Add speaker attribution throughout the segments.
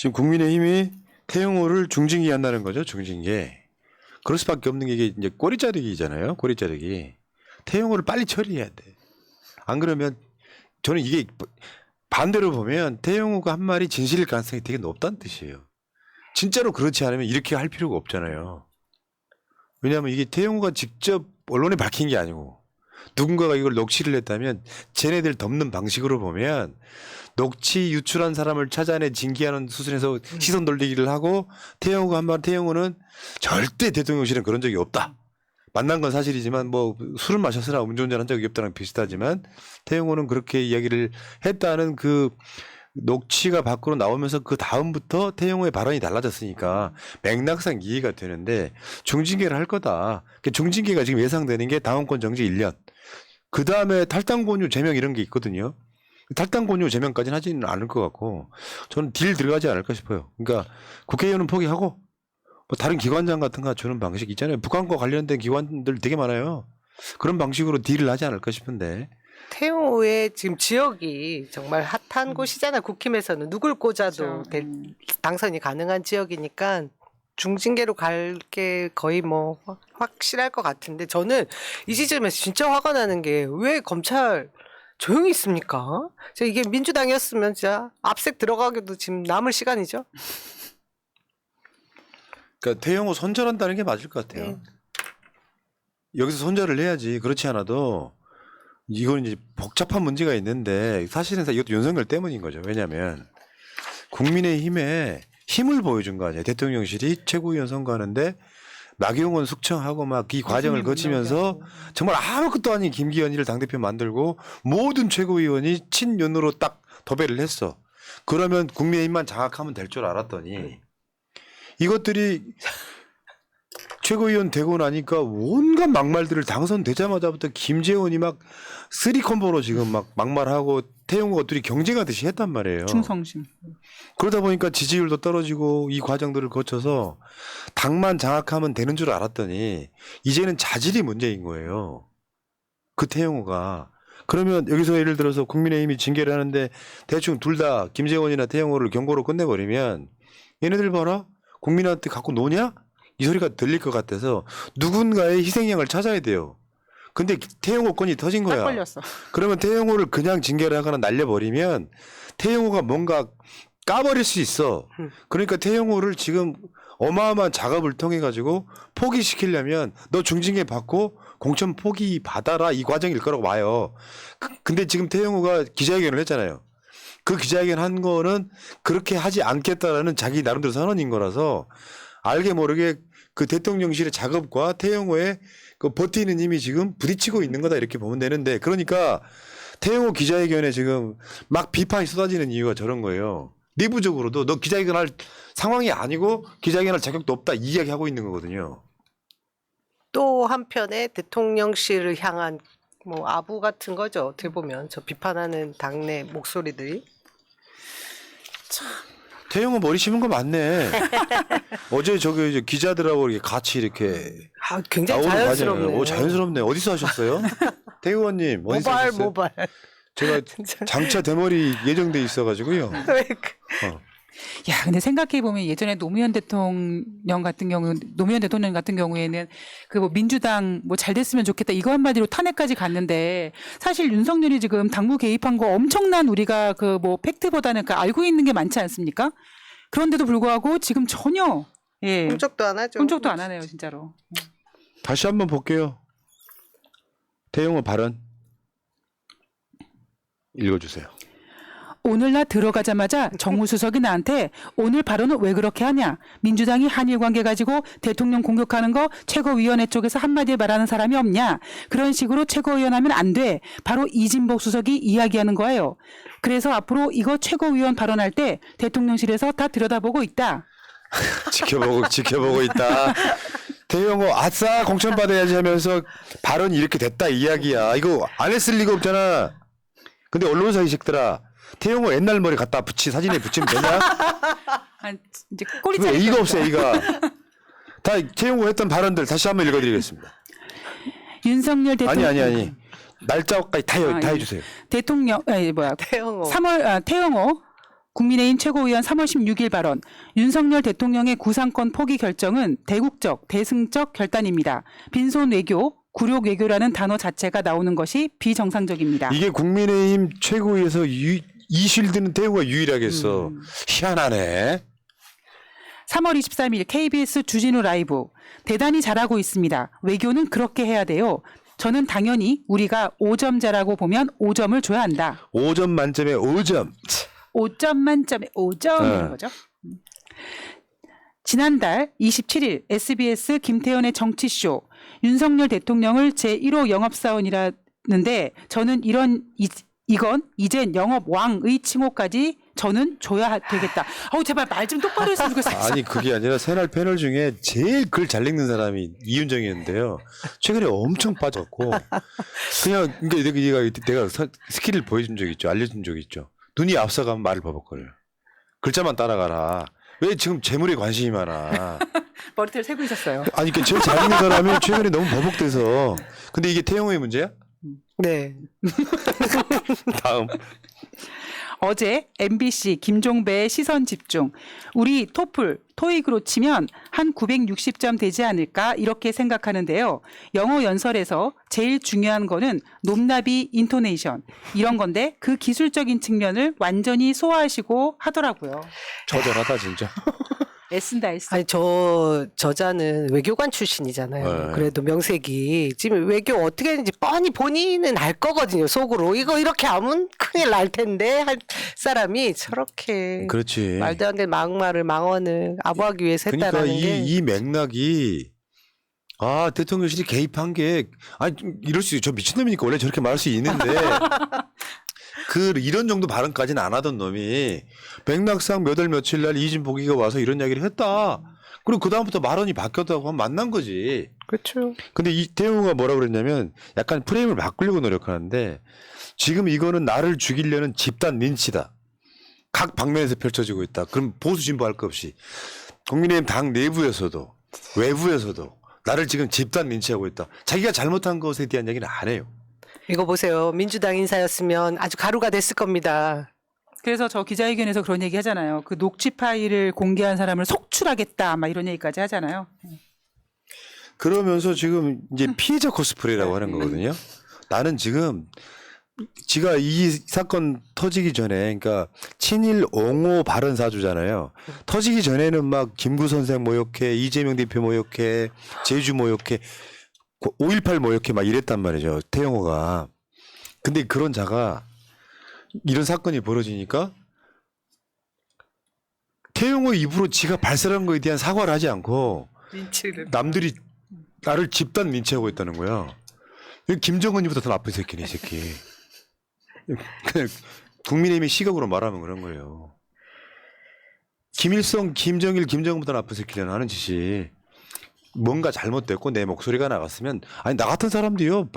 Speaker 1: 지금 국민의힘이 태영호를 중징계 한다는 거죠. 중징계. 그럴 수밖에 없는 게 이게 이제 꼬리자르기잖아요. 꼬리자르기. 태영호를 빨리 처리해야 돼. 안 그러면 저는 이게 반대로 보면 태영호가 한 말이 진실일 가능성이 되게 높다는 뜻이에요. 진짜로 그렇지 않으면 이렇게 할 필요가 없잖아요. 왜냐하면 이게 태영호가 직접 언론에 밝힌 게 아니고 누군가가 이걸 녹취를 했다면 쟤네들 덮는 방식으로 보면 녹취 유출한 사람을 찾아내 징계하는 수준에서 시선 돌리기를 하고 태영호가 한 말, 태영호는 절대 대통령실은 그런 적이 없다. 만난 건 사실이지만 뭐 술을 마셨으나 음주운전한 적이 없다는 비슷하지만 태영호는 그렇게 이야기를 했다는 그 녹취가 밖으로 나오면서 그 다음부터 태영호의 발언이 달라졌으니까 맥락상 이해가 되는데 중징계를 할 거다. 중징계가 지금 예상되는 게 당원권 정지 1년. 그 다음에 탈당권유 제명 이런 게 있거든요. 탈당권유 제명까지는 하지는 않을 것 같고 저는 딜 들어가지 않을까 싶어요. 그러니까 국회의원은 포기하고 뭐 다른 기관장 같은 거 주는 방식 있잖아요. 북한과 관련된 기관들 되게 많아요. 그런 방식으로 딜을 하지 않을까 싶은데.
Speaker 2: 태영호의 지금 지역이 정말 핫한 곳이잖아. 국힘에서는 누굴 꽂아도 당선이 가능한 지역이니까 중징계로 갈 게 거의 뭐 확실할 것 같은데 저는 이 시점에서 진짜 화가 나는 게 왜 검찰 조용히 있습니까? 이게 민주당이었으면 진짜 압색 들어가기도 지금 남을 시간이죠.
Speaker 1: 그러니까 태영호 손절한다는 게 맞을 것 같아요. 여기서 손절을 해야지. 그렇지 않아도 이건 이제 복잡한 문제가 있는데 사실은 이것도 윤석열 때문인 거죠. 왜냐하면 국민의힘에 힘을 보여준 거 아니에요. 대통령실이 최고위원 선거하는데 나경원 숙청하고 막 이 과정을 거치면서 정말 아무것도 아닌 김기현이를 당대표 만들고 모든 최고위원이 친윤으로 딱 도배를 했어. 그러면 국민의힘만 장악하면 될 줄 알았더니 이것들이 최고위원 되고 나니까 온갖 막말들을 당선되자마자부터 김재원이 막 쓰리콤보로 지금 막 막말하고 태영호가 둘이 경쟁하듯이 했단 말이에요.
Speaker 3: 충성심.
Speaker 1: 그러다 보니까 지지율도 떨어지고 이 과정들을 거쳐서 당만 장악하면 되는 줄 알았더니 이제는 자질이 문제인 거예요. 그 태영호가. 그러면 여기서 예를 들어서 국민의힘이 징계를 하는데 대충 둘 다 김재원이나 태영호를 경고로 끝내버리면 얘네들 봐라. 국민한테 갖고 노냐? 이 소리가 들릴 것 같아서 누군가의 희생양을 찾아야 돼요. 근데 태영호 건이 터진 거야.
Speaker 3: 딱 걸렸어.
Speaker 1: 그러면 태영호를 그냥 징계를 하거나 날려버리면 태영호가 뭔가 까버릴 수 있어. 그러니까 태영호를 지금 어마어마한 작업을 통해 가지고 포기시키려면 너 중징계 받고 공천 포기 받아라 이 과정일 거라고 봐요. 근데 지금 태영호가 기자회견을 했잖아요. 그 기자회견 한 거는 그렇게 하지 않겠다라는 자기 나름대로 선언인 거라서 알게 모르게 그 대통령실의 작업과 태영호의 그 버티는 힘이 지금 부딪히고 있는 거다 이렇게 보면 되는데 그러니까 태영호 기자회견에 지금 막 비판이 쏟아지는 이유가 저런 거예요. 내부적으로도 너 기자회견 할 상황이 아니고 기자회견 할 자격도 없다 이 이야기하고 있는 거거든요.
Speaker 2: 또 한편에 대통령실을 향한 뭐 아부 같은 거죠. 어떻게 보면 저 비판하는 당내 목소리들이
Speaker 1: 태영호 머리 심은 거 맞네. 어제 저기 이제 기자들하고 이렇게 같이 이렇게
Speaker 2: 굉장히
Speaker 1: 나오는
Speaker 2: 자연스럽네요.
Speaker 1: 과정이에요. 오, 자연스럽네. 어디서 하셨어요? 태의원님 어디서 하셨어요?
Speaker 2: 모발.
Speaker 1: 제가 장차 대머리 예정돼 있어가지고요.
Speaker 3: 야, 근데 생각해보면 예전에 노무현 대통령 같은 경우에는 그 뭐 민주당 뭐 잘 됐으면 좋겠다 이거 한마디로 탄핵까지 갔는데 사실 윤석열이 지금 당무 개입한 거 엄청난 우리가 그 뭐 팩트보다는 그 알고 있는 게 많지 않습니까? 그런데도 불구하고 지금 전혀
Speaker 2: 꿈쩍도 안 하죠.
Speaker 3: 꿈쩍도 안 하네요, 진짜로.
Speaker 1: 다시 한번 볼게요. 태영호 발언 읽어주세요.
Speaker 3: 오늘 나 들어가자마자 정무수석이 나한테 오늘 발언은 왜 그렇게 하냐. 민주당이 한일 관계 가지고 대통령 공격하는 거 최고위원회 쪽에서 한마디 말하는 사람이 없냐. 그런 식으로 최고위원 하면 안 돼. 바로 이진복 수석이 이야기하는 거예요. 그래서 앞으로 이거 최고위원 발언할 때 대통령실에서 다 들여다보고 있다.
Speaker 1: 지켜보고 있다. 태영호 아싸 공천 받아야지 하면서 발언이 이렇게 됐다 이야기야. 이거 안 했을 리가 없잖아. 근데 언론사 이 새끼들아. 태영호 옛날 머리 갖다 사진에 붙이면 되냐?
Speaker 3: 이제 꼬리자리.
Speaker 1: A가 없어 A가. 다 태영호 했던 발언들 다시 한번 읽어드리겠습니다.
Speaker 3: 윤석열 대통령.
Speaker 1: 아니. 날짜까지 다 해주세요.
Speaker 3: 대통령,
Speaker 2: 태영호.
Speaker 3: 3월, 태영호. 국민의힘 최고위원 3월 16일 발언. 윤석열 대통령의 구상권 포기 결정은 대국적, 대승적 결단입니다. 빈손 외교, 굴욕 외교라는 단어 자체가 나오는 것이 비정상적입니다.
Speaker 1: 이게 국민의힘 최고위에서 이실드는 태우가 유일하게 했어. 희한하네.
Speaker 3: 3월 23일 KBS 주진우 라이브. 대단히 잘하고 있습니다. 외교는 그렇게 해야 돼요. 저는 당연히 우리가 5점자라고 보면 5점을 줘야 한다.
Speaker 1: 5점 만점에 5점.
Speaker 3: 5점 만점에 5점이라는
Speaker 1: 네.
Speaker 3: 거죠. 지난달 27일 SBS 김태현의 정치쇼. 윤석열 대통령을 제1호 영업사원이라는데 저는 이건 이젠 영업왕의 칭호까지 저는 줘야 되겠다. 제발 말 좀 똑바로 했으면 좋겠어요.
Speaker 1: 아니 그게 아니라 새날 패널 중에 제일 글 잘 읽는 사람이 이윤정이었는데요. 최근에 엄청 빠졌고 그냥 그러니까 내가 스킬을 보여준 적 있죠. 알려준 적 있죠. 눈이 앞서가면 말을 버벅거려요. 글자만 따라가라. 왜 지금 재물에 관심이 많아.
Speaker 3: 머리털 세고 있었어요.
Speaker 1: 아니 그러니까 제일 잘 읽는 사람이 최근에 너무 버벅대서. 근데 이게 태용의 문제야?
Speaker 2: 네.
Speaker 1: 다음.
Speaker 3: 어제 MBC 김종배의 시선 집중. 우리 토플, 토익으로 치면 한 960점 되지 않을까 이렇게 생각하는데요. 영어 연설에서 제일 중요한 거는 높나비 인토네이션 이런 건데 그 기술적인 측면을 완전히 소화하시고 하더라고요.
Speaker 1: 처절하다 진짜.
Speaker 3: 애쓴다 애쓴다.
Speaker 2: 아니 저자는 외교관 출신이잖아요.
Speaker 1: 네.
Speaker 2: 그래도 명색이 지금 외교 어떻게 했는지 뻔히 본인은 알 거거든요. 속으로 이거 이렇게 하면 큰일 날 텐데 할 사람이 저렇게
Speaker 1: 그렇지.
Speaker 2: 말도 안 되는 막말을 망언을 아부하기 위해서
Speaker 1: 그러니까
Speaker 2: 했다라는 게
Speaker 1: 이 맥락이 대통령실이 개입한 게 이럴 수 있죠. 저 미친놈이니까 원래 저렇게 말할 수 있는데 이런 정도 발언까지는 안 하던 놈이 맥락상 몇 월 며칠 날 이진복이가 와서 이런 이야기를 했다. 그리고 그다음부터 말언이 바뀌었다고 하면 만난 거지.
Speaker 2: 그렇죠.
Speaker 1: 근데 이 태용우가 뭐라 그랬냐면 약간 프레임을 바꾸려고 노력하는데 지금 이거는 나를 죽이려는 집단 린치다. 각 방면에서 펼쳐지고 있다. 그럼 보수 진보 할 것 없이 국민의힘 당 내부에서도 외부에서도 나를 지금 집단 린치하고 있다. 자기가 잘못한 것에 대한 얘기는 안 해요.
Speaker 2: 이거 보세요. 민주당 인사였으면 아주 가루가 됐을 겁니다.
Speaker 3: 그래서 저 기자회견에서 그런 얘기 하잖아요. 그 녹취 파일을 공개한 사람을 속출하겠다 막 이런 얘기까지 하잖아요.
Speaker 1: 그러면서 지금 이제 피해자 코스프레라고 하는 거거든요. 나는 지금 지가 이 사건 터지기 전에 그러니까 친일 옹호 발언 사주잖아요. 터지기 전에는 막 김구 선생 모욕해, 이재명 대표 모욕해, 제주 모욕해, 5.18 모욕해 막 이랬단 말이죠. 태영호가. 근데 그런 자가 이런 사건이 벌어지니까 태영호 입으로 지가 발설한 거에 대한 사과를 하지 않고
Speaker 2: 린치를.
Speaker 1: 남들이 나를 집단 린치하고 있다는 거야. 김정은이보다 더 나쁜 새끼네, 이 새끼. 그냥 국민의힘의 시각으로 말하면 그런 거예요. 김일성, 김정일, 김정은보다 나쁜 새끼잖아 하는 짓이. 뭔가 잘못됐고 내 목소리가 나갔으면 나 같은 사람도요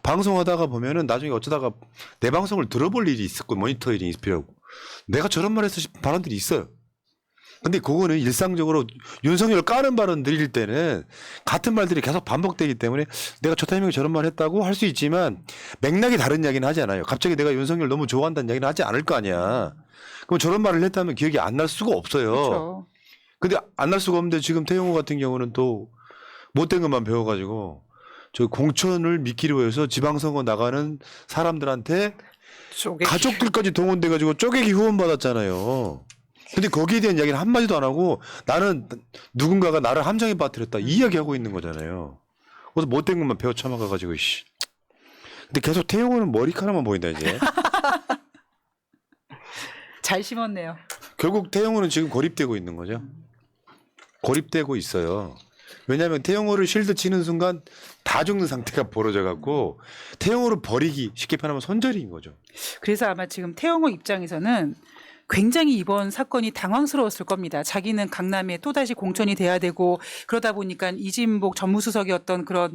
Speaker 1: 방송하다가 보면은 나중에 어쩌다가 내 방송을 들어볼 일이 있었고 모니터링이 필요하고 내가 저런 말 했어 싶은 발언들이 있어요. 근데 그거는 일상적으로 윤석열 까는 발언 드릴 때는 같은 말들이 계속 반복되기 때문에 내가 저 타이밍에 저런 말 했다고 할 수 있지만 맥락이 다른 이야기는 하지 않아요. 갑자기 내가 윤석열 너무 좋아한다는 이야기는 하지 않을 거 아니야. 그럼 저런 말을 했다면 기억이 안 날 수가 없어요.
Speaker 3: 그렇죠.
Speaker 1: 근데 안 날 수가 없는데 지금 태용호 같은 경우는 또 못된 것만 배워가지고 저 공천을 미끼로 해서 지방선거 나가는 사람들한테 가족들까지 동원돼가지고 쪼개기 후원 받았잖아요. 근데 거기에 대한 이야기는 한마디도 안 하고 나는 누군가가 나를 함정에 빠뜨렸다 이 이야기하고 있는 거잖아요. 그래서 못된 것만 배워 처먹어가지고 씨. 근데 계속 태용호는 머리카락만 보인다 이제.
Speaker 3: 잘 심었네요.
Speaker 1: 결국 태용호는 지금 고립되고 있는 거죠. 고립되고 있어요. 왜냐하면 태용호를 실드 치는 순간 다 죽는 상태가 벌어져 갖고 태용호를 버리기 쉽게 표현하면 손절인 거죠.
Speaker 3: 그래서 아마 지금 태영호 입장에서는 굉장히 이번 사건이 당황스러웠을 겁니다. 자기는 강남에 또다시 공천이 돼야 되고 그러다 보니까 이진복 전무수석이었던 그런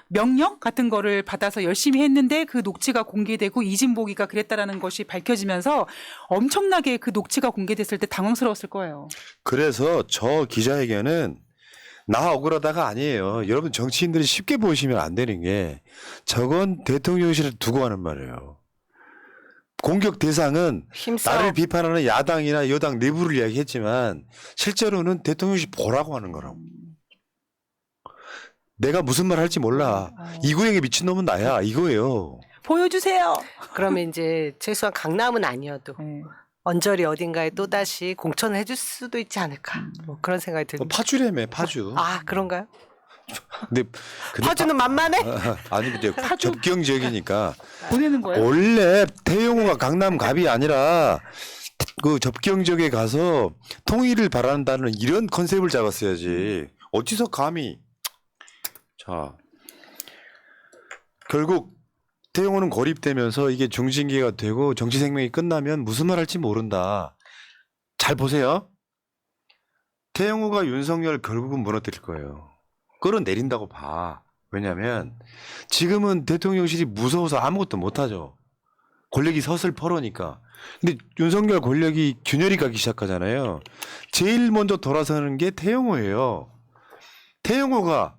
Speaker 3: 명령 같은 거를 받아서 열심히 했는데 그 녹취가 공개되고 이진복이가 그랬다라는 것이 밝혀지면서 엄청나게 그 녹취가 공개됐을 때 당황스러웠을 거예요.
Speaker 1: 그래서 저 기자회견은 나 억울하다가 아니에요. 여러분 정치인들이 쉽게 보시면 안 되는 게 저건 대통령실을 두고 하는 말이에요. 공격 대상은
Speaker 2: 힘싸움.
Speaker 1: 나를 비판하는 야당이나 여당 내부를 이야기했지만 실제로는 대통령실 보라고 하는 거라고. 내가 무슨 말 할지 몰라. 이구영의 미친놈은 나야 이거예요.
Speaker 3: 보여주세요.
Speaker 2: 그러면 이제 최소한 강남은 아니어도
Speaker 3: 네.
Speaker 2: 언저리 어딘가에 또다시 공천을 해줄 수도 있지 않을까. 뭐 그런 생각이 듭니다.
Speaker 1: 파주래매 파주.
Speaker 2: 아 그런가요?
Speaker 1: 근데
Speaker 2: 파주는 만만해?
Speaker 1: 아니 이제 접경 지역이니까
Speaker 3: 보내는 거예요?
Speaker 1: 원래 태용호가 강남 갑이 아니라 그 접경 지역에 가서 통일을 바란다는 이런 컨셉을 잡았어야지. 어디서 감히. 자, 결국 태용호는 고립되면서 이게 중징계가 되고 정치 생명이 끝나면 무슨 말 할지 모른다. 잘 보세요. 태용호가 윤석열 결국은 무너뜨릴 거예요. 끌어내린다고 봐. 왜냐면 지금은 대통령실이 무서워서 아무것도 못하죠. 권력이 서슬퍼러니까. 근데 윤석열 권력이 균열이 가기 시작하잖아요. 제일 먼저 돌아서는 게 태용호예요. 태용호가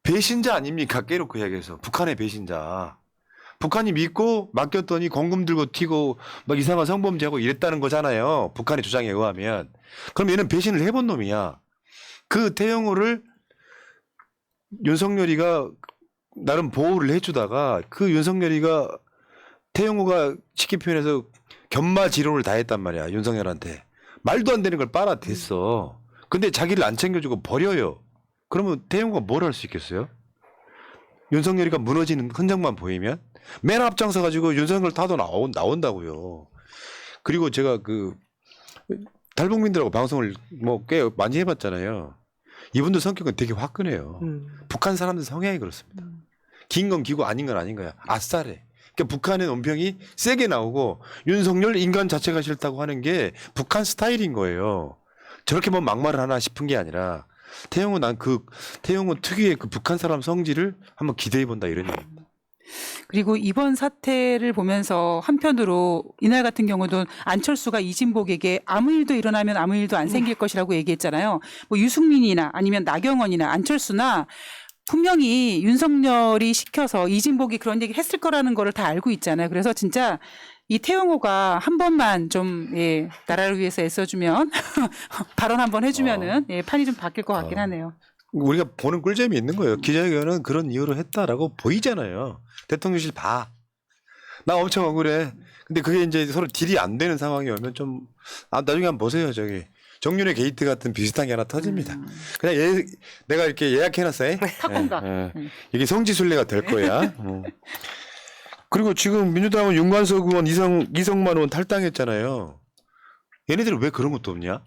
Speaker 1: 배신자 아닙니까? 깨놓고 이야기해서. 북한의 배신자. 북한이 믿고 맡겼더니 공금 들고 튀고 막 이상한 성범죄하고 이랬다는 거잖아요. 북한의 주장에 의하면. 그럼 얘는 배신을 해본 놈이야. 그 태용호를 윤석열이가 나름 보호를 해주다가 그 윤석열이가 태용호가 쉽게 표현해서 견마지론을 다 했단 말이야. 윤석열한테. 말도 안 되는 걸 빨아댔어. 근데 자기를 안 챙겨주고 버려요. 그러면 태용호가 뭘 할 수 있겠어요? 윤석열이가 무너지는 흔적만 보이면 맨 앞장서 가지고 윤석열 타도 나온다고요. 그리고 제가 그 탈북민들하고 방송을 뭐 꽤 많이 해봤잖아요. 이분들 성격은 되게 화끈해요. 북한 사람들 성향이 그렇습니다. 긴 건 기고 아닌 건 아닌 거야. 아싸래. 그러니까 북한의 논평이 세게 나오고 윤석열 인간 자체가 싫다고 하는 게 북한 스타일인 거예요. 저렇게 뭐 막말을 하나 싶은 게 아니라 태용호 태용호 특유의 그 북한 사람 성질을 한번 기대해 본다 이런 얘기.
Speaker 3: 그리고 이번 사태를 보면서 한편으로 이날 같은 경우도 안철수가 이진복에게 아무 일도 일어나면 아무 일도 안 생길 것이라고 얘기했잖아요. 뭐 유승민이나 아니면 나경원이나 안철수나 분명히 윤석열이 시켜서 이진복이 그런 얘기 했을 거라는 거를 다 알고 있잖아요. 그래서 진짜 이 태용호가 한 번만 좀 예, 나라를 위해서 애써주면 발언 한번 해주면은 예, 판이 좀 바뀔 것 같긴 하네요.
Speaker 1: 우리가 보는 꿀잼이 있는 거예요. 기자회견은 그런 이유로 했다라고 보이잖아요. 대통령실 봐. 나 엄청 억울해. 근데 그게 이제 서로 딜이 안 되는 상황이 오면 좀 나중에 한번 보세요. 저기 정윤의 게이트 같은 비슷한 게 하나 터집니다. 그냥 내가 이렇게 예약해놨어.
Speaker 3: 탁공각.
Speaker 1: 이게 성지순례가 될 거야. 그리고 지금 민주당은 윤관석 의원, 이성만 의원 탈당했잖아요. 얘네들은 왜 그런 것도 없냐?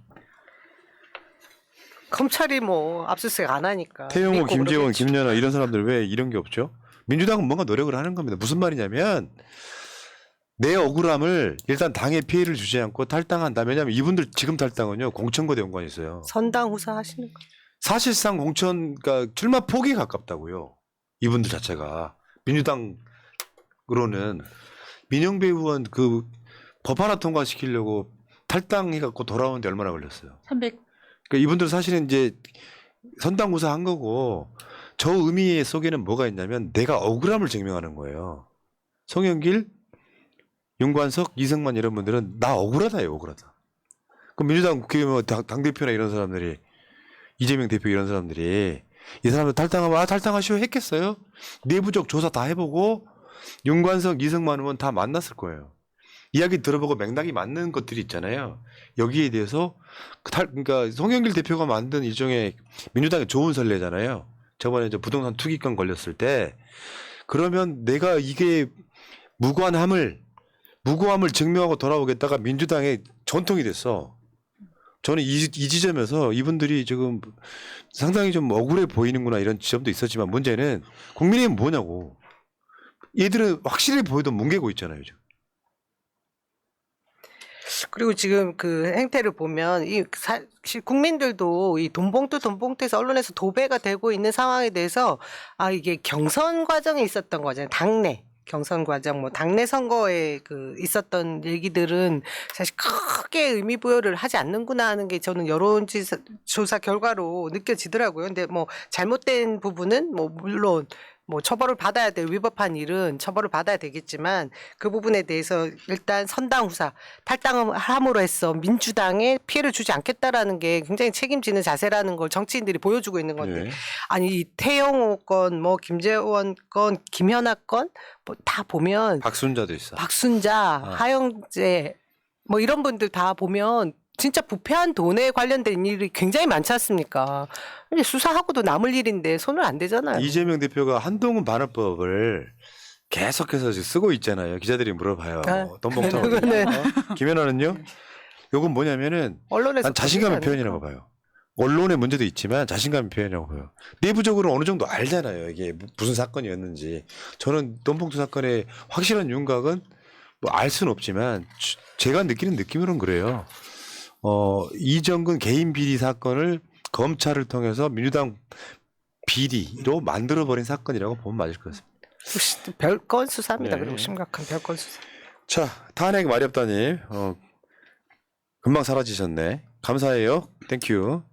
Speaker 2: 검찰이 뭐 압수수색 안 하니까.
Speaker 1: 태용호,
Speaker 2: 믿고
Speaker 1: 김재원,
Speaker 2: 그러겠지.
Speaker 1: 김연아 이런 사람들 왜 이런 게 없죠? 민주당은 뭔가 노력을 하는 겁니다. 무슨 말이냐면 내 억울함을 일단 당에 피해를 주지 않고 탈당한다. 왜냐하면 이분들 지금 탈당은요 공천과도 연관이 있어요.
Speaker 2: 선당 후사 하시는 거.
Speaker 1: 사실상 그러니까 출마 포기에 가깝다고요. 이분들 자체가 민주당으로는 민영배 의원 그 법 하나 통과시키려고 탈당해갖고 돌아오는데 얼마나 걸렸어요?
Speaker 3: 300.
Speaker 1: 그러니까 이분들 사실은 이제 선당구사 한 거고 저 의미 속에는 뭐가 있냐면 내가 억울함을 증명하는 거예요. 송영길, 윤관석, 이승만 이런 분들은 나 억울하다요, 억울하다. 그럼 민주당 국회의원 당대표나 이런 사람들이 이재명 대표 이런 사람들이 이 사람들 탈당하면 탈당하시오 했겠어요? 내부적 조사 다 해보고 윤관석, 이승만 의원 다 만났을 거예요. 이야기 들어보고 맥락이 맞는 것들이 있잖아요. 여기에 대해서 그러니까 송영길 대표가 만든 일종의 민주당의 좋은 선례잖아요. 저번에 부동산 투기권 걸렸을 때 그러면 내가 이게 무고함을 증명하고 돌아오겠다가 민주당의 전통이 됐어. 저는 이 지점에서 이분들이 지금 상당히 좀 억울해 보이는구나 이런 지점도 있었지만 문제는 국민의힘은 뭐냐고. 얘들은 확실히 보여도 뭉개고 있잖아요. 지금.
Speaker 2: 그리고 지금 그 행태를 보면 이 사실 국민들도 이 돈봉투에서 언론에서 도배가 되고 있는 상황에 대해서 이게 경선 과정에 있었던 거잖아요. 당내 경선 과정 뭐 당내 선거에 그 있었던 얘기들은 사실 크게 의미 부여를 하지 않는구나 하는 게 저는 여론조사 결과로 느껴지더라고요. 근데 뭐 잘못된 부분은 뭐 물론 뭐 처벌을 받아야 될 위법한 일은 처벌을 받아야 되겠지만 그 부분에 대해서 일단 선당 후사 탈당함으로 해서 민주당에 피해를 주지 않겠다라는 게 굉장히 책임지는 자세라는 걸 정치인들이 보여주고 있는 건데
Speaker 1: 네.
Speaker 2: 아니 이 태영호 건, 뭐 김재원 건, 김연아 건 뭐 다 보면
Speaker 1: 박순자도 있어.
Speaker 2: 박순자, 하영재 뭐 이런 분들 다 보면 진짜 부패한 돈에 관련된 일이 굉장히 많지 않습니까? 근데 수사하고도 남을 일인데 손을 안 대잖아요.
Speaker 1: 이재명 대표가 한동훈 반환법을 계속해서 지금 쓰고 있잖아요. 기자들이 물어봐요.
Speaker 2: 아,
Speaker 1: 돈 먹자.
Speaker 2: 그거는-
Speaker 1: 김연아는요? 요건 뭐냐면은
Speaker 2: 언론에서
Speaker 1: 난 자신감의
Speaker 2: 보이지
Speaker 1: 표현이라고 봐요. 언론의 문제도 있지만 자신감의 표현이라고 봐요. 내부적으로 어느 정도 알잖아요. 이게 무슨 사건이었는지. 저는 돈봉투 사건의 확실한 윤곽은 뭐 알 수는 없지만 제가 느끼는 느낌으로는 그래요. 이정근 개인 비리 사건을 검찰을 통해서 민주당 비리로 만들어버린 사건이라고 보면 맞을 것 같습니다.
Speaker 2: 않을까. 별건 수사입니다.
Speaker 1: 네.
Speaker 2: 그리고 심각한 별건 수사.
Speaker 1: 자, 탄핵 말이 없다님. 금방 사라지셨네. 감사해요. 땡큐.